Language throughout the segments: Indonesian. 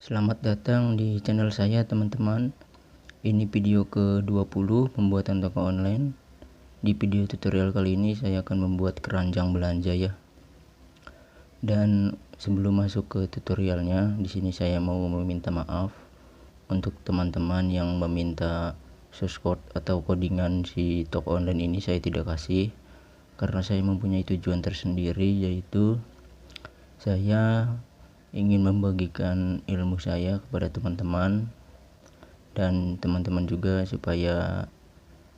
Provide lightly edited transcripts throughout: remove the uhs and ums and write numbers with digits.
Selamat datang di channel saya teman-teman. Ini video ke-20 pembuatan toko online. Di video tutorial kali ini saya akan membuat keranjang belanja ya. Dan sebelum masuk ke tutorialnya, di sini saya mau meminta maaf untuk teman-teman yang meminta source code atau codingan si toko online ini saya tidak kasih karena saya mempunyai tujuan tersendiri, yaitu saya ingin membagikan ilmu saya kepada teman-teman dan teman-teman juga supaya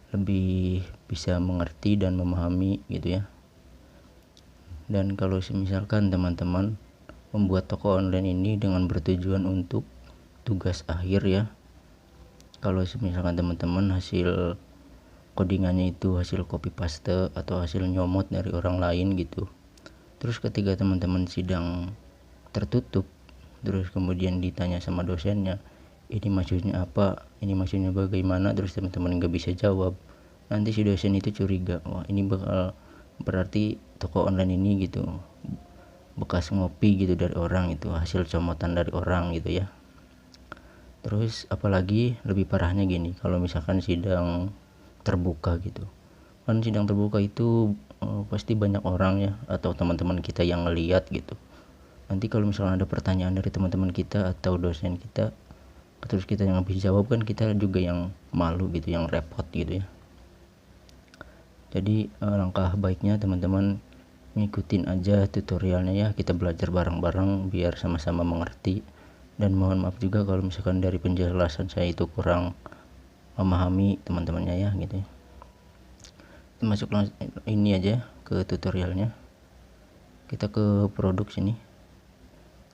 lebih bisa mengerti dan memahami gitu ya. Dan kalau misalkan teman-teman membuat toko online ini dengan bertujuan untuk tugas akhir ya, kalau misalkan teman-teman hasil codingannya itu hasil copy paste atau hasil nyomot dari orang lain gitu, terus ketika teman-teman sidang tertutup, terus kemudian ditanya sama dosennya, ini maksudnya apa, ini maksudnya bagaimana, terus teman-teman nggak bisa jawab, nanti si dosen itu curiga, wah ini bakal berarti toko online ini gitu bekas ngopi gitu dari orang, itu hasil comotan dari orang gitu ya. Terus apalagi lebih parahnya gini, kalau misalkan sidang terbuka gitu kan, sidang terbuka itu pasti banyak orang ya, atau teman-teman kita yang ngeliat gitu. Nanti kalau misalnya ada pertanyaan dari teman-teman kita atau dosen kita, terus kita yang habis jawab, kan kita juga yang malu gitu, yang repot gitu ya. Jadi langkah baiknya teman-teman ngikutin aja tutorialnya ya, kita belajar bareng-bareng biar sama-sama mengerti. Dan mohon maaf juga kalau misalkan dari penjelasan saya itu kurang memahami teman-temannya ya gitu ya. Masuk ini aja ke tutorialnya, kita ke produk sini.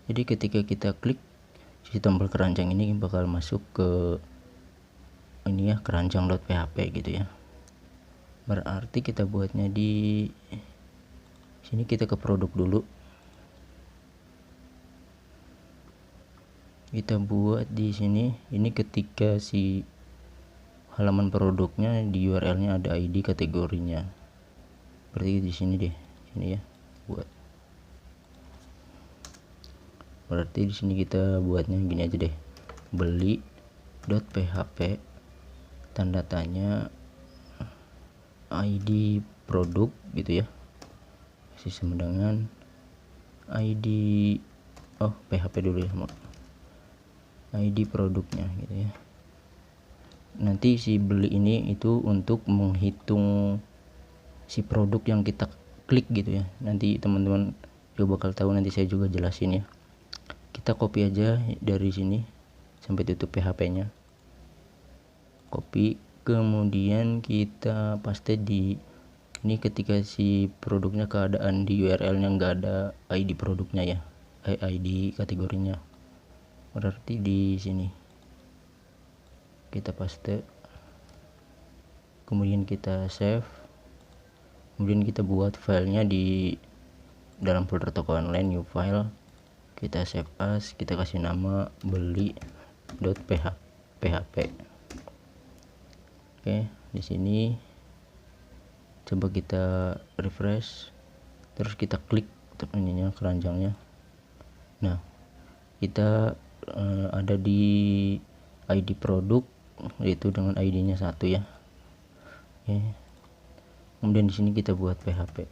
Jadi ketika kita klik si tombol keranjang ini bakal masuk ke ini ya, keranjang.php gitu ya. Berarti kita buatnya di sini, kita ke produk dulu, kita buat di sini. Ini ketika si halaman produknya di URL-nya ada ID kategorinya, berarti di sini deh, sini ya buat. Berarti di sini kita buatnya gini aja deh, beli.php tanda tanya ID produk gitu ya, sistem dengan ID PHP dulu ya, ID produknya gitu ya. Nanti si beli ini itu untuk menghitung si produk yang kita klik gitu ya. Nanti teman-teman juga bakal tahu, nanti saya juga jelasin ya. Kita copy aja dari sini sampai tutup PHP-nya, copy, kemudian kita paste di ini. Ketika si produknya keadaan di URL-nya nggak ada ID produknya ya, ID kategorinya, berarti di sini kita paste, kemudian kita save, kemudian kita buat filenya di dalam folder toko online, new file, kita save as, kita kasih nama beli.php. Oke, di sini coba kita refresh, terus kita klik untuk ininya, keranjangnya. Nah, kita ada di ID produk, yaitu dengan ID-nya 1 ya. Oke. Kemudian di sini kita buat PHP.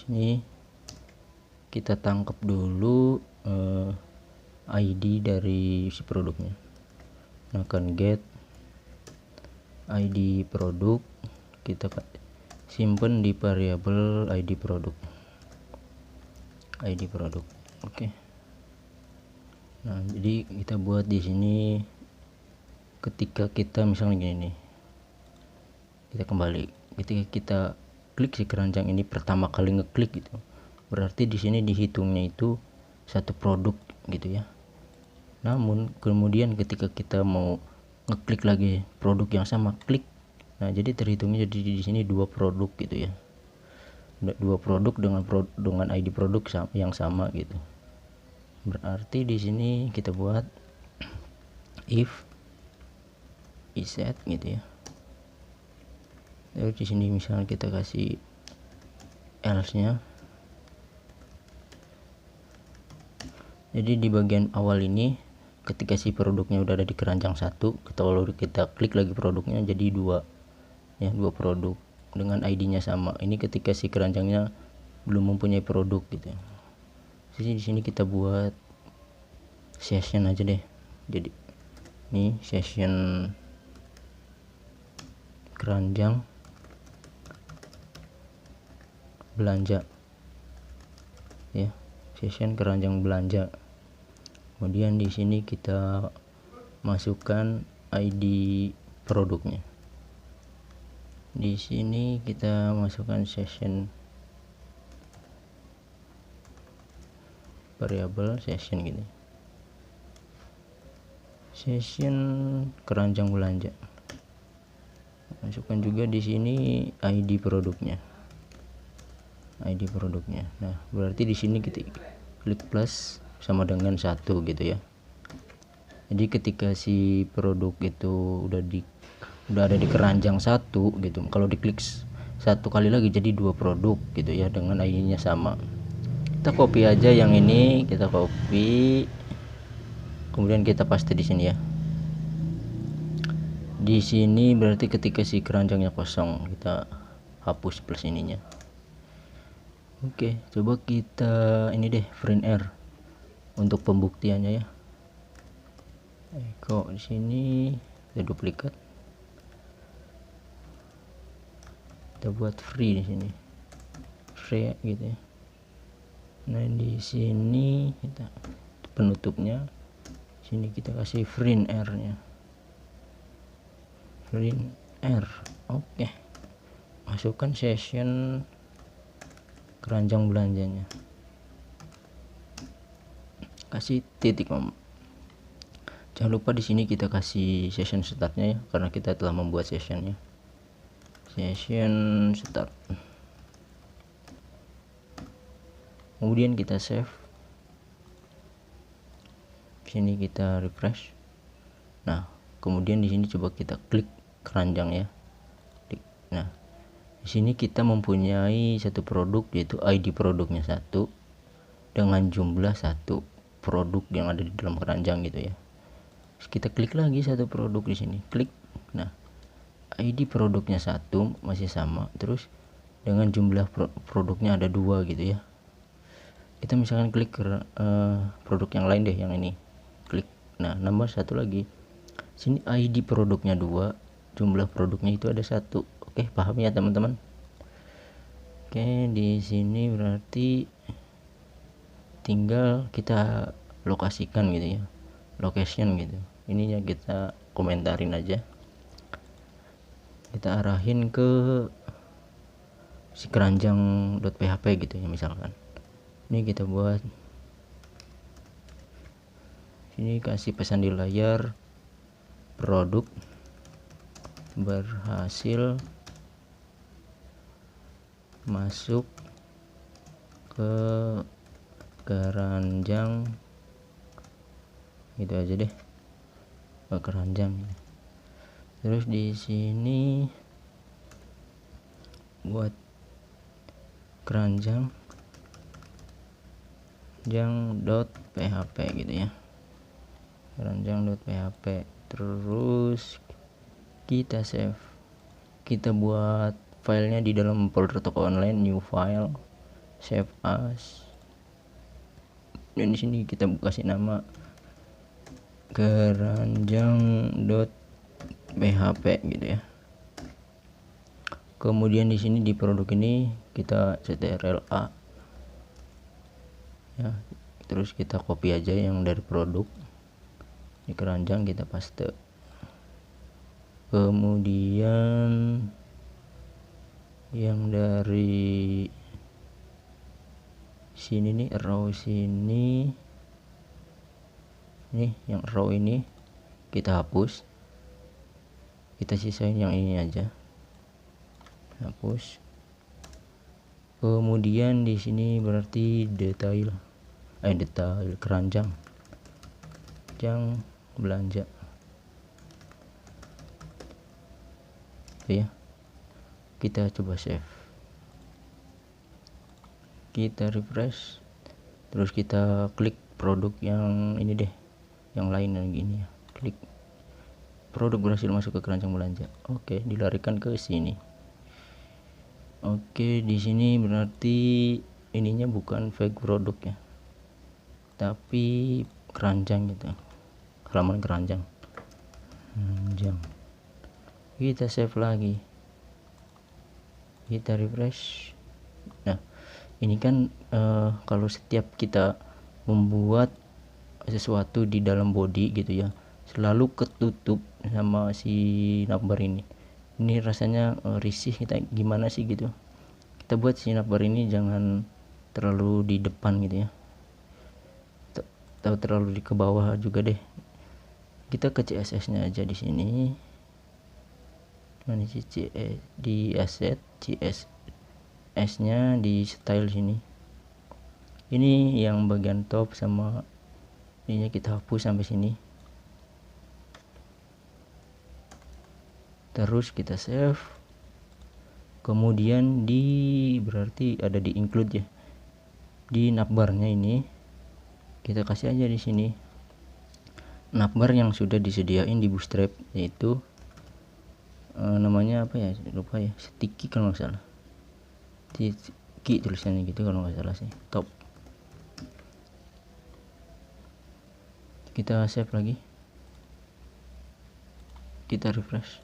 Sini kita tangkap dulu ID dari si produknya. Nah, akan get ID produk, kita simpan di variabel ID produk. Oke. Nah, jadi kita buat di sini, ketika kita misalnya gini nih, kita kembali, ketika kita klik si keranjang ini pertama kali ngeklik gitu, berarti di sini dihitungnya itu satu produk gitu ya. Namun kemudian ketika kita mau ngeklik lagi produk yang sama, klik, nah jadi terhitungnya jadi di sini 2 produk gitu ya, 2 produk dengan ID produk yang sama gitu. Berarti di sini kita buat if iset gitu ya. Lalu di sini misalnya kita kasih else nya, Jadi di bagian awal ini ketika si produknya udah ada di keranjang satu, kalau kita klik lagi produknya jadi dua ya, dua produk dengan ID-nya sama. Ini ketika si keranjangnya belum mempunyai produk gitu. Jadi di sini kita buat session aja deh. Jadi ini session keranjang belanja ya, session keranjang belanja. Kemudian di sini kita masukkan ID produknya. Di sini kita masukkan session variabel session gini. Session keranjang belanja. Masukkan juga di sini ID produknya. ID produknya. Nah, berarti di sini kita klik plus sama dengan 1 gitu ya. Jadi ketika si produk itu udah ada di keranjang 1 gitu. Kalau diklik satu kali lagi jadi 2 produk gitu ya dengan ID-nya sama. Kita copy aja yang ini, kita copy. Kemudian kita paste di sini ya. Di sini berarti ketika si keranjangnya kosong, kita hapus plus ininya. Oke, coba kita ini deh print R untuk pembuktiannya ya. Kok di sini ada duplikat. Kita buat free di sini. Free gitu ya. Nah, di sini kita penutupnya. Sini kita kasih print R-nya. Print R. Oke. Masukkan session keranjang belanjanya, kasih titik om. Jangan lupa di sini kita kasih session startnya ya, karena kita telah membuat sessionnya. Session start. Kemudian kita save. Sini kita refresh. Nah, kemudian di sini coba kita klik keranjang ya. Nah, di sini kita mempunyai satu produk yaitu ID produknya 1 dengan jumlah 1 produk yang ada di dalam keranjang gitu ya. Terus kita klik lagi satu produk di sini, klik. Nah, ID produknya 1 masih sama, terus dengan jumlah produknya ada 2 gitu ya. Kita misalkan klik produk yang lain deh, yang ini. Klik. Nah, nambah satu lagi. Sini ID produknya 2, jumlah produknya itu ada 1. Oke, paham ya teman-teman? Oke, di sini berarti tinggal kita lokasikan gitu ya, location gitu. Ininya kita komentarin aja, kita arahin ke si keranjang.php gitu ya. Misalkan ini kita buat sini, kasih pesan di layar, produk berhasil masuk ke keranjang, gitu aja deh, ke keranjang. Terus di sini buat keranjang .php gitu ya, keranjang.php. Terus kita save, kita buat filenya di dalam folder toko online, new file, save as. Dan di sini kita kasih nama keranjang.php gitu ya. Kemudian di sini di produk ini kita ctrl-A ya, terus kita copy aja yang dari produk di keranjang, kita paste. Kemudian yang dari sini nih, row sini nih, yang row ini kita hapus, kita sisain yang ini aja, hapus. Kemudian di sini berarti detail keranjang yang belanja itu ya. Kita coba save, kita refresh, terus kita klik produk yang ini deh, yang lain lagi ini ya. Klik produk berhasil masuk ke keranjang belanja. Oke, dilarikan ke sini. Oke, di sini berarti ininya bukan fake produk ya, tapi keranjang gitu, halaman keranjang. Kita save lagi, kita refresh. Nah, ini kan kalau setiap kita membuat sesuatu di dalam body gitu ya, selalu ketutup sama si navbar ini rasanya risih. Kita gimana sih gitu, kita buat si navbar ini jangan terlalu di depan gitu ya, atau terlalu di ke bawah juga deh. Kita ke CSS nya aja di sini. Mana sih di asset, CSS nya di style sini. Ini yang bagian top sama ininya kita hapus sampai sini. Terus kita save. Kemudian berarti ada di include ya, di navbarnya ini kita kasih aja di sini navbar yang sudah disediain di Bootstrap, yaitu namanya apa ya, lupa ya, sticky kalau nggak salah, sticky tulisannya gitu kalau nggak salah sih, top. Kita save lagi, kita refresh.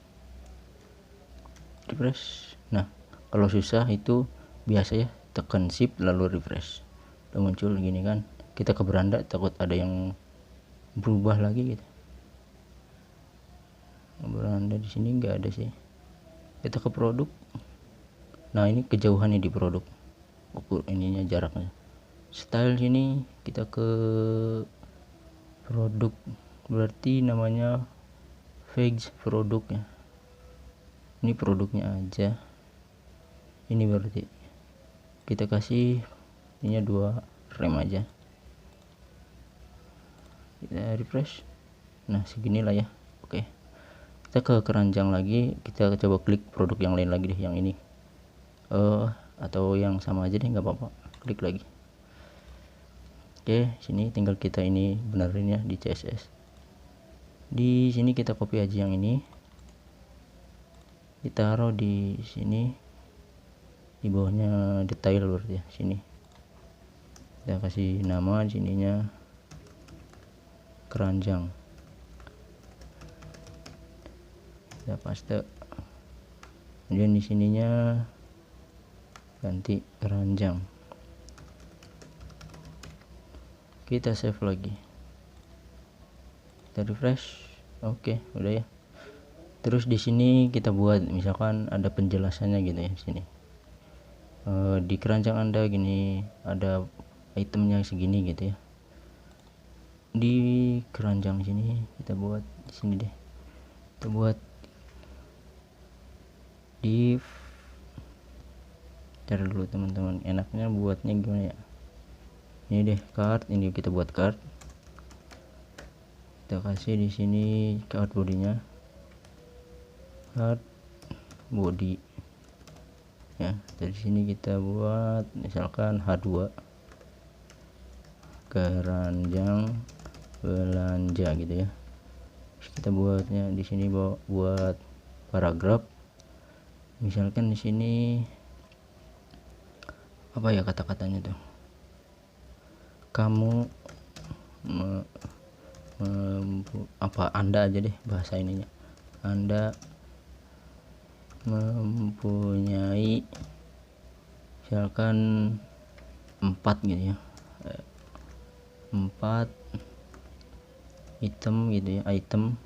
Nah, kalau susah itu biasa ya, tekan shift lalu refresh, udah muncul gini kan. Kita ke beranda, takut ada yang berubah lagi gitu. Beranda di sini nggak ada sih. Kita ke produk. Nah, ini kejauhannya di produk, ukur ininya, jaraknya. Style sini kita ke produk, berarti namanya fake produk ya. Ini produknya aja, ini berarti kita kasih ininya 2 rem aja. Kita refresh. Nah, seginilah ya. Oke, kita ke keranjang lagi, kita coba klik produk yang lain lagi deh, yang ini atau yang sama aja deh, nggak apa-apa, klik lagi. Oke, sini tinggal kita ini benerin ya di CSS. Di sini kita copy aja yang ini, ditaruh di sini, di bawahnya detail berarti ya, sini kita kasih nama sininya keranjang, kita paste. Kemudian di sininya ganti keranjang, kita save lagi, kita refresh. Oke, udah ya. Terus di sini kita buat misalkan ada penjelasannya gitu ya, sini di keranjang Anda gini, ada itemnya segini gitu ya. Di keranjang sini kita buat di sini deh, kita buat div. Cari dulu teman-teman, enaknya buatnya gimana ya. Ini deh card, ini kita buat card. Kita kasih di sini card bodinya, card body ya. Dari sini kita buat misalkan H2 keranjang belanja gitu ya. Terus kita buatnya di sini buat paragraf, misalkan di sini apa ya kata-katanya tuh, kamu apa Anda aja deh bahasa ininya, Anda mempunyai misalkan 4 gitu ya, 4 item gitu ya, item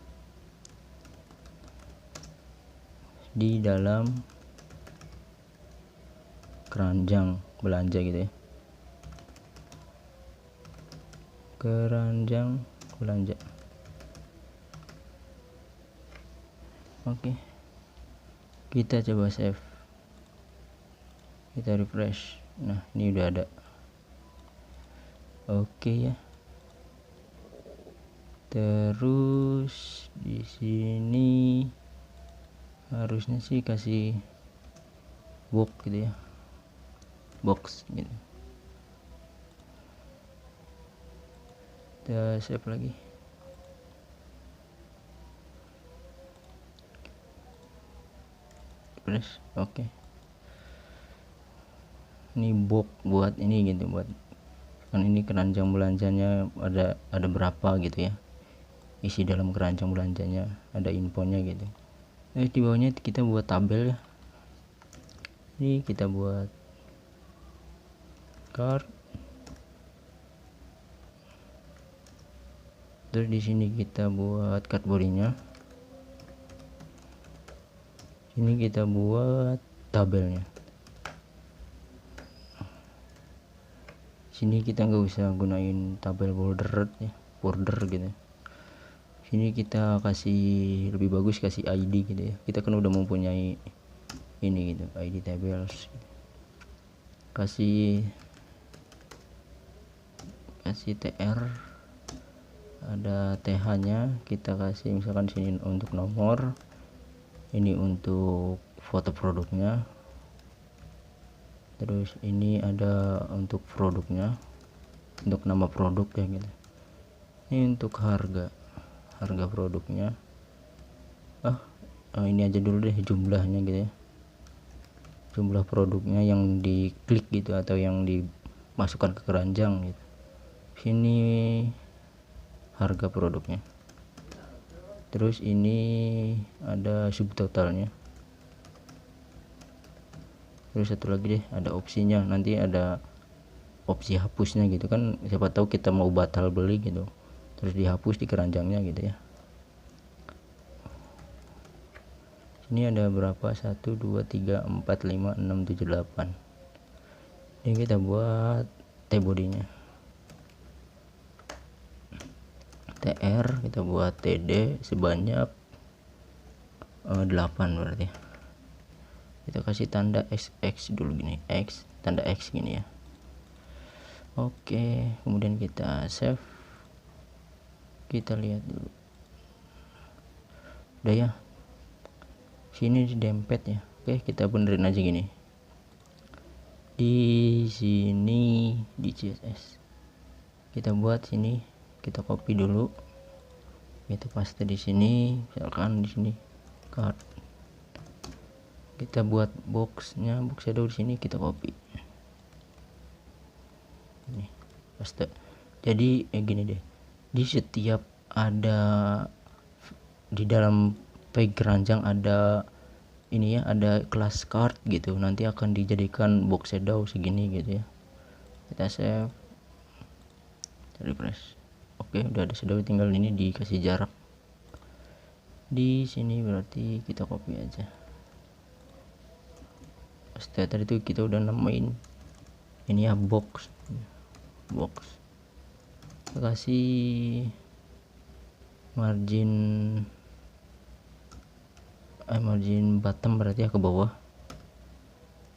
di dalam keranjang belanja gitu ya, keranjang belanja. Oke, kita coba save, kita refresh. Nah, ini udah ada. Oke ya. Terus di sini harusnya sih kasih box gitu ya, box gitu. kita save lagi. Press oke. Ini box buat ini gitu, buat kan ini keranjang belanjanya ada berapa gitu ya, isi dalam keranjang belanjanya ada infonya gitu. Di bawahnya kita buat tabel ya. Ini kita buat card, terus di sini kita buat card bodinya, sini kita buat tabelnya. Sini kita nggak usah gunain tabel border ya, border gitu. Sini kita kasih lebih bagus, kasih ID gitu ya. Kita kan udah mempunyai ini gitu, ID tables. Kasih TR, ada TH nya kita kasih misalkan sini untuk nomor, ini untuk foto produknya, terus ini ada untuk produknya, untuk nama produk ya gitu. Ini untuk harga produknya. Ini aja dulu deh jumlahnya gitu ya, jumlah produknya yang diklik gitu atau yang dimasukkan ke keranjang gitu. Sini harga produknya, terus ini ada subtotalnya. Terus satu lagi deh, ada opsinya, nanti ada opsi hapusnya gitu kan, siapa tahu kita mau batal beli gitu, terus dihapus di keranjangnya gitu ya. Ini ada berapa, 1 2 3 4 5 6 7 8. Ini kita buat T bodinya, TR kita buat TD sebanyak 8 berarti. Kita kasih tanda XX dulu gini, X, tanda X gini ya. Oke, kemudian kita save, kita lihat dulu udah ya, sini di dempet ya. Oke, kita benerin aja gini, di sini di CSS kita buat sini, kita copy dulu, kita paste di sini, misalkan di sini card, kita buat boxnya, box shadow di sini kita copy ini paste. Jadi gini deh, di setiap ada di dalam page keranjang ada ini ya, ada kelas card gitu, nanti akan dijadikan box shadow segini gitu ya. Kita save, refresh. Oke, udah ada shadow, tinggal ini dikasih jarak di sini, berarti kita copy aja. Setelah tadi itu kita udah namain ini ya, box, kita kasih margin bottom berarti ya, ke bawah,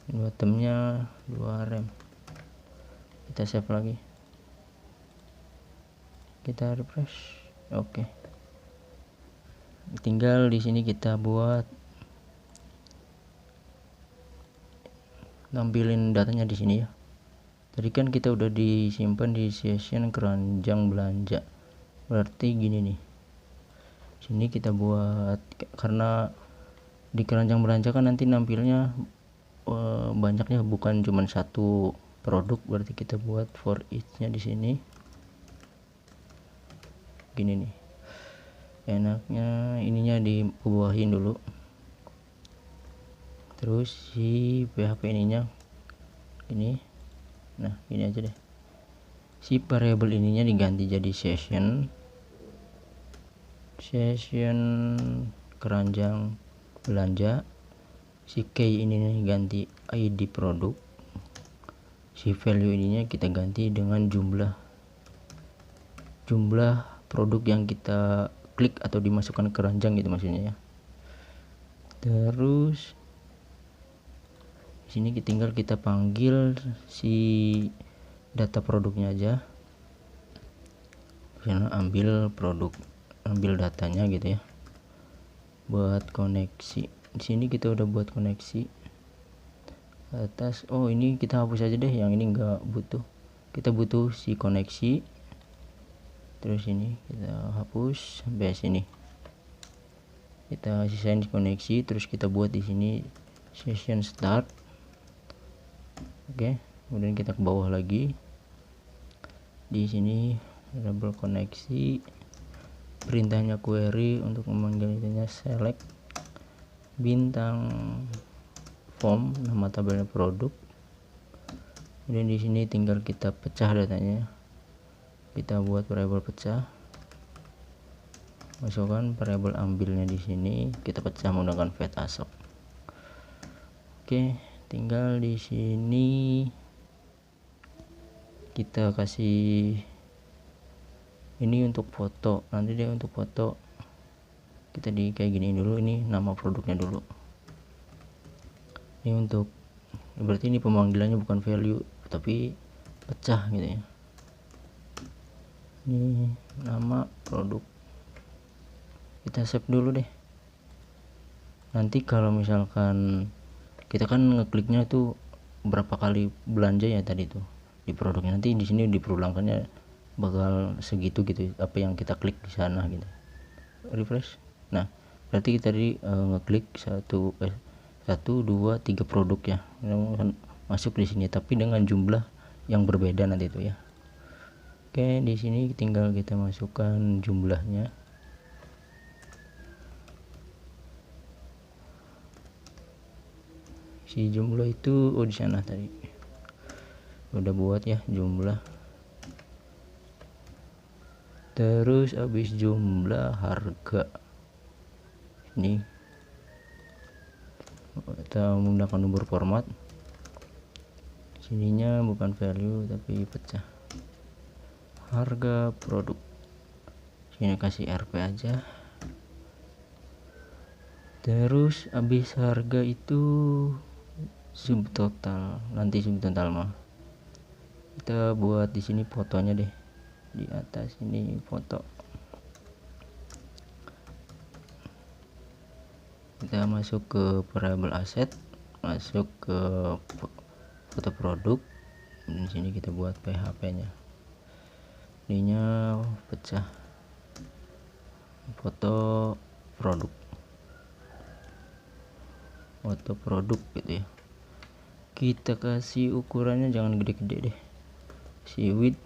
bottomnya 2 rem. Kita save lagi, kita refresh. Oke, tinggal di sini kita buat nampilin datanya di sini ya. Tadi kan kita udah disimpan di session keranjang belanja, berarti gini nih, sini kita buat, karena di keranjang belanja kan nanti nampilnya banyaknya, bukan cuma satu produk, berarti kita buat for each nya di sini gini nih. Enaknya ininya dibawahin dulu, terus si PHP ininya ini, nah ini aja deh, si variable ininya diganti jadi session keranjang belanja, si key ini ganti ID produk, si value ininya kita ganti dengan jumlah produk yang kita klik atau dimasukkan ke keranjang gitu maksudnya ya. Terus sini tinggal kita panggil si data produknya aja, misalnya ambil datanya gitu ya, buat koneksi. Di sini kita udah buat koneksi atas. Oh, ini kita hapus aja deh, yang ini nggak butuh, kita butuh si koneksi. terus ini kita hapus sampai sini, kita sisain koneksi, terus kita buat di sini session start. Oke, kemudian kita ke bawah lagi, di sini double koneksi, perintahnya query, untuk memanggilnya select bintang form, nama tabelnya produk. Kemudian di sini tinggal kita pecah datanya, kita buat variabel pecah, masukkan variabel ambilnya di sini, kita pecah menggunakan vet asok. Oke, tinggal di sini kita kasih ini untuk foto, nanti dia untuk foto kita di kayak gini dulu, ini nama produknya dulu. Ini untuk, berarti ini pemanggilannya bukan value tapi pecah gitu ya. Ini nama produk, kita save dulu deh. Nanti kalau misalkan kita kan ngekliknya tuh berapa kali belanja ya tadi tuh di produknya, nanti di sini diperulangkannya bakal segitu gitu apa yang kita klik di sana gitu. Refresh. Nah, berarti kita tadi ngeklik 1 2 3 produk ya, masuk di sini tapi dengan jumlah yang berbeda nanti itu ya. Oke, di sini tinggal kita masukkan jumlahnya. Si jumlah itu di sana tadi udah buat ya jumlah. Terus habis jumlah harga, ini kita menggunakan nomor format, sininya bukan value tapi pecah, harga produk, sini kasih RP aja. Terus habis harga itu subtotal, nanti subtotal mah kita buat di sini fotonya deh, di atas ini foto. Kita masuk ke variable aset, masuk ke foto produk, di sini kita buat PHP nya, ininya pecah foto produk, foto produk gitu ya. Kita kasih ukurannya jangan gede-gede deh, si width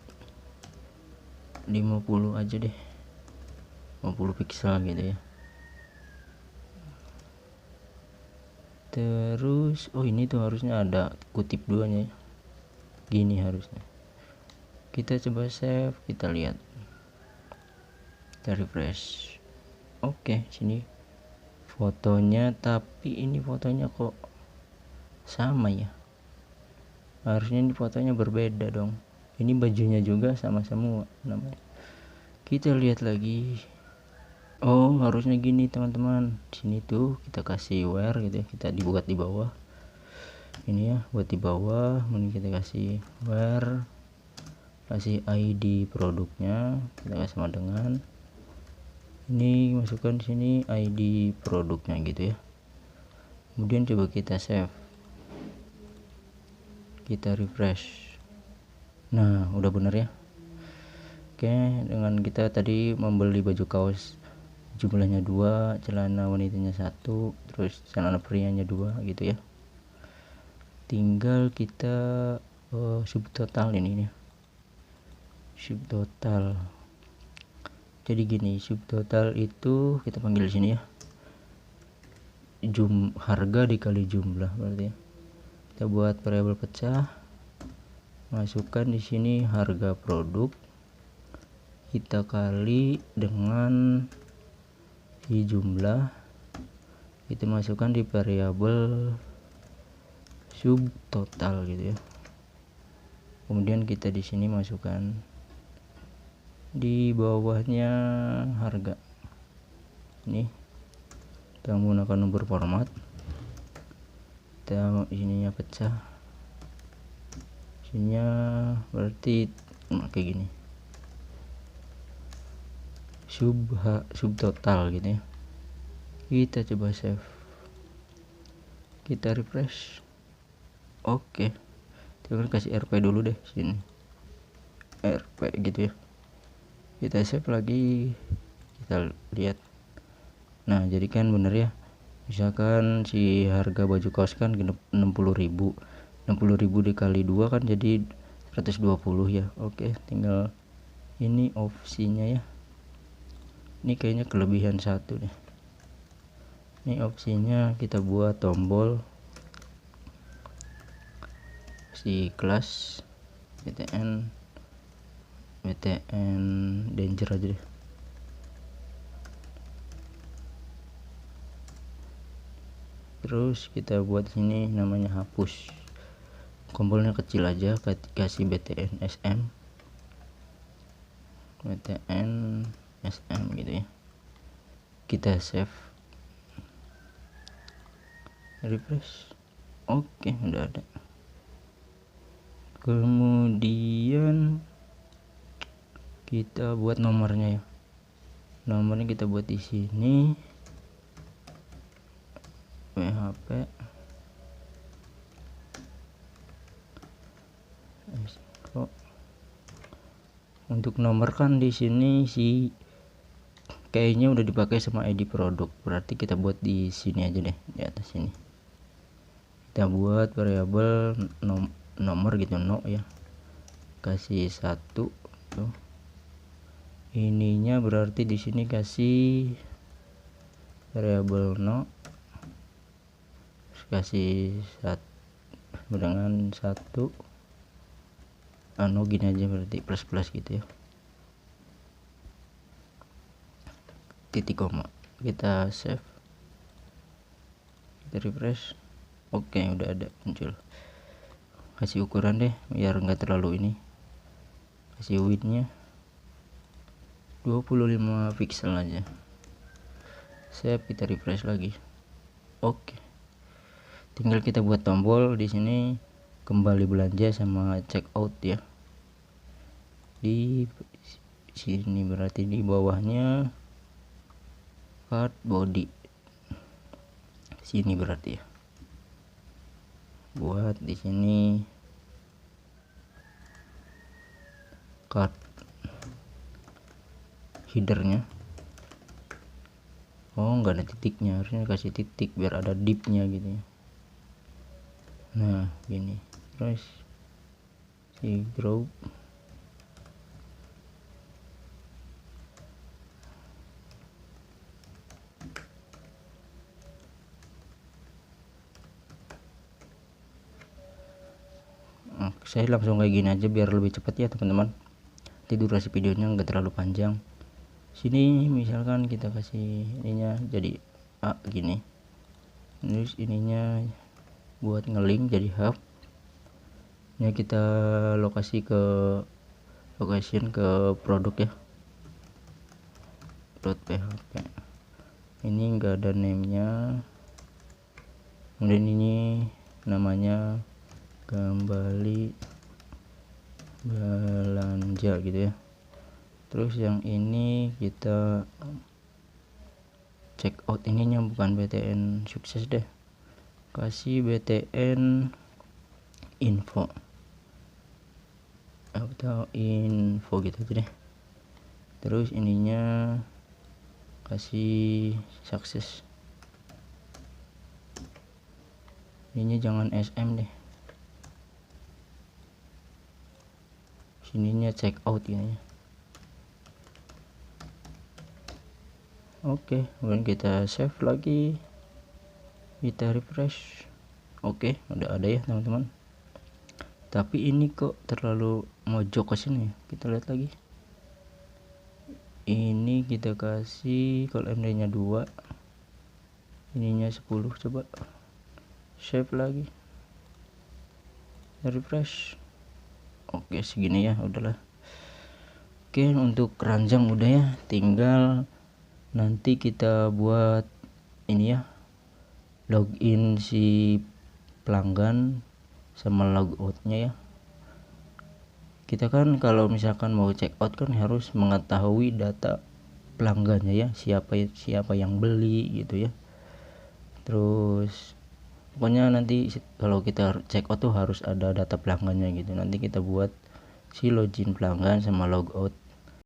50 aja deh, 50 pixel gitu ya. Terus ini tuh harusnya ada kutip duanya ya, gini harusnya. Kita coba save, kita lihat, kita refresh. Oke, sini fotonya, tapi ini fotonya kok sama ya, harusnya ini fotonya berbeda dong. Ini bajunya juga sama semua namanya. Kita lihat lagi, oh harusnya gini teman-teman. Sini tuh kita kasih where gitu ya, kita dibuat di bawah ini ya, buat di bawah. Kemudian kita kasih where, kasih ID produknya, kita kasih sama dengan ini, masukkan sini ID produknya gitu ya. Kemudian coba kita save, kita refresh. Nah, udah bener ya. Oke, dengan kita tadi membeli baju kaos jumlahnya 2, celana wanitanya 1, terus celana prianya 2 gitu ya. Tinggal kita subtotal ini ya, subtotal. Jadi gini, subtotal itu kita panggil sini ya, harga dikali jumlah berarti ya. Kita buat variabel pecah, masukkan di sini harga produk, kita kali dengan si jumlah, kita masukkan di variabel subtotal gitu ya. Kemudian kita di sini masukkan di bawahnya harga, ini kita menggunakan nomor format, kita ininya pecah, sininya berarti kayak gini, subtotal gitu ya. Kita coba save, kita refresh. Oke, kita kasih RP dulu deh sini, RP gitu ya. kita save lagi, kita lihat. Nah jadi kan bener ya, misalkan si harga baju kaos kan 60.000 dikali 2 kan jadi 120 ya. Oke, tinggal ini opsinya ya, ini kayaknya kelebihan satu deh. Ini opsinya kita buat tombol si kelas BTN danger aja deh. Terus kita buat sini namanya hapus, tombolnya kecil aja, kasih BTN SM gitu ya. Kita save, refresh. Oke, udah ada. Kemudian kita buat nomornya ya. Nomornya kita buat di sini PHP untuk nomor kan di sini si kayaknya udah dipakai sama ID produk, berarti kita buat di sini aja deh, di atas sini kita buat variabel nomor gitu, no ya, kasih 1 tuh. Ininya berarti di sini kasih variabel no, kasih dengan 1 gini aja, berarti plus gitu ya, titik koma. Kita save, kita refresh. Oke, udah ada muncul. Kasih ukuran deh biar enggak terlalu ini, kasih widthnya 25 pixel aja. Save, kita refresh lagi. Oke, tinggal kita buat tombol di sini kembali belanja sama checkout ya, di sini berarti di bawahnya cart body sini berarti ya, buat di sini cart headernya. Enggak ada titiknya, harusnya kasih titik biar ada div-nya gitu ya. Nah gini, terus si group saya langsung kayak gini aja biar lebih cepat ya teman-teman. Nanti durasi videonya enggak terlalu panjang. Sini misalkan kita kasih ininya jadi A gini, terus ininya buat ngelink jadi hub ya, kita location ke produk ya, .php. Ini enggak ada name-nya, kemudian ini namanya kembali belanja gitu ya. Terus yang ini kita check out, ininya bukan BTN sukses deh, kasih BTN info atau info gitu aja deh. Terus ininya kasih sukses, ininya jangan SM deh, sininya check out ini. Oke, kemudian kita save lagi, kita refresh. Oke, udah ada ya teman-teman. Tapi ini kok terlalu mojok ke sini, kita lihat lagi. Ini kita kasih kalau MD nya 2, ininya 10, coba save lagi, refresh. Oke, segini ya, udahlah. Oke, untuk keranjang udah ya, tinggal nanti kita buat ini ya, login si pelanggan sama logoutnya ya. Kita kan kalau misalkan mau check out kan harus mengetahui data pelanggannya ya, siapa yang beli gitu ya. Terus pokoknya nanti kalau kita check out tuh harus ada data pelanggannya gitu. Nanti kita buat si login pelanggan sama logout